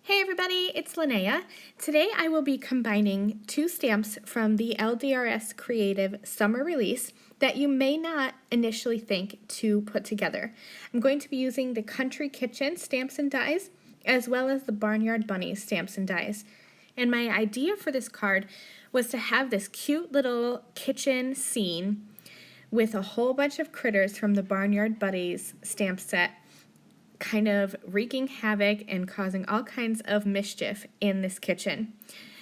Hey everybody, it's Linnea. Today I will be combining two stamps from the LDRS Creative summer release that you may not initially think to put together. I'm going to be using the Country Kitchen stamps and dies as well as the Barnyard Bunnies stamps and dies. And my idea for this card was to have this cute little kitchen scene with a whole bunch of critters from the Barnyard Bunnies stamp set kind of wreaking havoc and causing all kinds of mischief in this kitchen.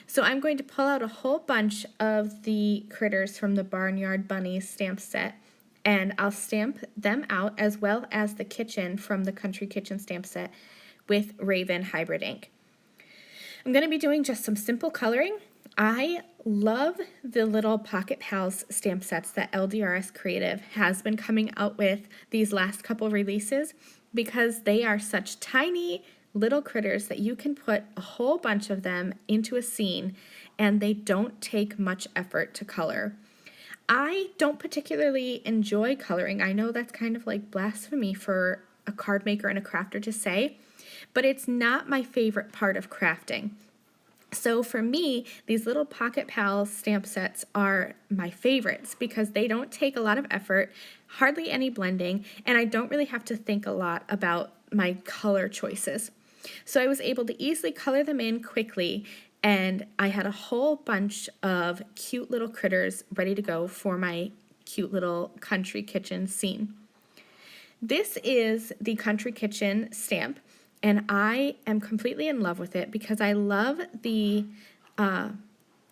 So I'm going to pull out a whole bunch of the critters from the Barnyard Bunnies stamp set, and I'll stamp them out as well as the kitchen from the Country Kitchen stamp set with Raven Hybrid ink. I'm going to be doing just some simple coloring. I love the little Pocket Pals stamp sets that LDRS Creative has been coming out with these last couple releases because they are such tiny little critters that you can put a whole bunch of them into a scene and they don't take much effort to color. I don't particularly enjoy coloring. I know that's kind of like blasphemy for a card maker and a crafter to say, but it's not my favorite part of crafting. So for me, these little Pocket Pals stamp sets are my favorites because they don't take a lot of effort, hardly any blending, and I don't really have to think a lot about my color choices. So I was able to easily color them in quickly, and I had a whole bunch of cute little critters ready to go for my cute little country kitchen scene. This is the Country Kitchen stamp, and I am completely in love with it because I love the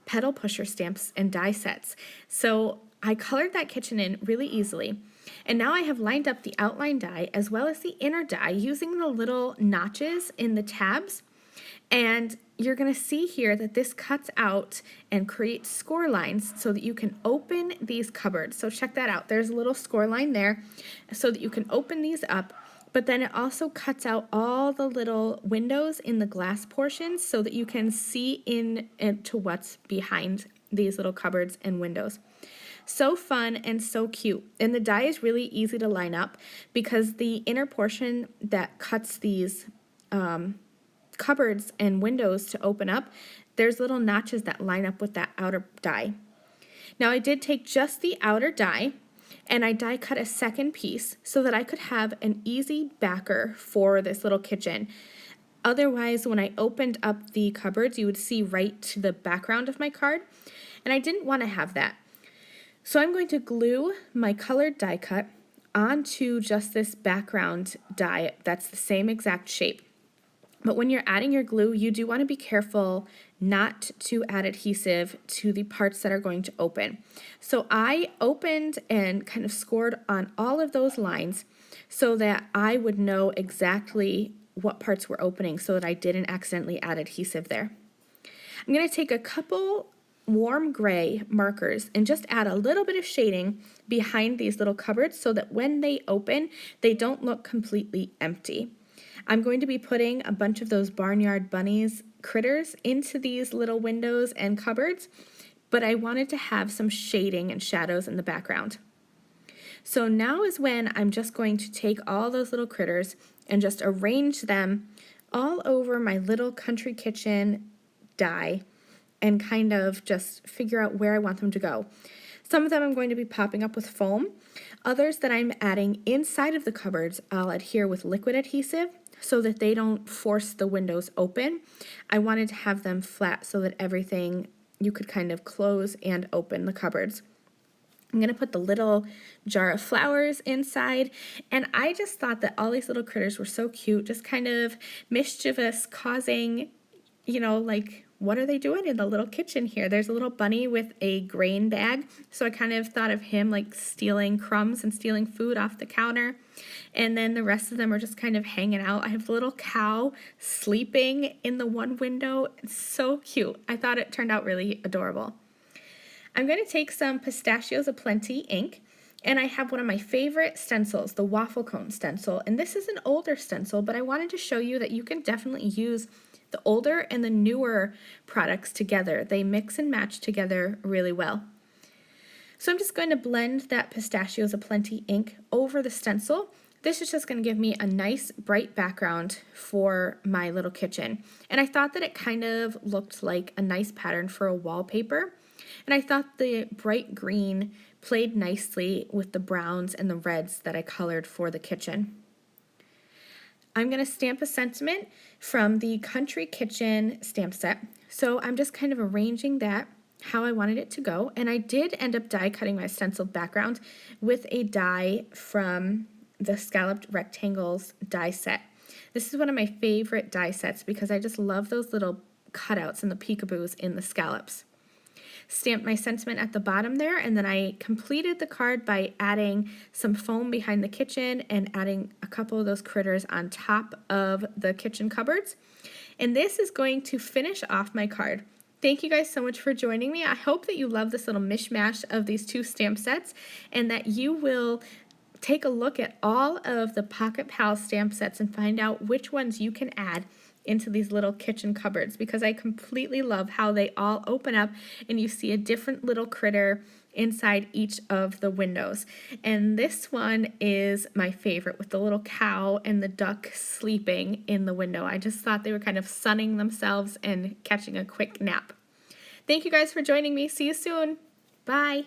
pedal pusher stamps and die sets. So I colored that kitchen in really easily. And now I have lined up the outline die as well as the inner die using the little notches in the tabs. And you're going to see here that this cuts out and creates score lines so that you can open these cupboards. So check that out. There's a little score line there so that you can open these up. But then it also cuts out all the little windows in the glass portions so that you can see into what's behind these little cupboards and windows. So fun and so cute. And the die is really easy to line up because the inner portion that cuts these cupboards and windows to open up, there's little notches that line up with that outer die. Now I did take just the outer die and I die cut a second piece so that I could have an easy backer for this little kitchen. Otherwise, when I opened up the cupboards, you would see right to the background of my card, and I didn't want to have that. So I'm going to glue my colored die cut onto just this background die that's the same exact shape. But when you're adding your glue, you do want to be careful not to add adhesive to the parts that are going to open. So I opened and kind of scored on all of those lines so that I would know exactly what parts were opening so that I didn't accidentally add adhesive there. I'm going to take a couple warm gray markers and just add a little bit of shading behind these little cupboards so that when they open, they don't look completely empty. I'm going to be putting a bunch of those Barnyard Bunnies critters into these little windows and cupboards, but I wanted to have some shading and shadows in the background. So now is when I'm just going to take all those little critters and just arrange them all over my little Country Kitchen die and kind of just figure out where I want them to go. Some of them I'm going to be popping up with foam. Others that I'm adding inside of the cupboards, I'll adhere with liquid adhesive so that they don't force the windows open. I wanted to have them flat so that everything you could kind of close and open the cupboards. I'm going to put the little jar of flowers inside, and I just thought that all these little critters were so cute, just kind of mischievous, causing, like, what are they doing in the little kitchen here? There's a little bunny with a grain bag, so I kind of thought of him like stealing crumbs and stealing food off the counter. And then the rest of them are just kind of hanging out. I have the little cow sleeping in the one window. It's so cute. I thought it turned out really adorable. I'm going to take some Pistachios Aplenty ink, and I have one of my favorite stencils, the waffle cone stencil. And this is an older stencil, but I wanted to show you that you can definitely use the older and the newer products together. They mix and match together really well. So I'm just going to blend that Pistachios Aplenty ink over the stencil This is just going to give me a nice bright background for my little kitchen. And I thought that it kind of looked like a nice pattern for a wallpaper. And I thought the bright green played nicely with the browns and the reds that I colored for the kitchen. I'm going to stamp a sentiment from the Country Kitchen stamp set. So I'm just kind of arranging that how I wanted it to go. And I did end up die cutting my stenciled background with a die from the Scalloped Rectangles die set. This is one of my favorite die sets because I just love those little cutouts and the peekaboos in the scallops. Stamped my sentiment at the bottom there, and then I completed the card by adding some foam behind the kitchen and adding a couple of those critters on top of the kitchen cupboards. And this is going to finish off my card. Thank you guys so much for joining me. I hope that you love this little mishmash of these two stamp sets and that you will take a look at all of the Pocket Pal stamp sets and find out which ones you can add into these little kitchen cupboards, because I completely love how they all open up and you see a different little critter inside each of the windows. And this one is my favorite, with the little cow and the duck sleeping in the window. I just thought they were kind of sunning themselves and catching a quick nap. Thank you guys for joining me. See you soon. Bye.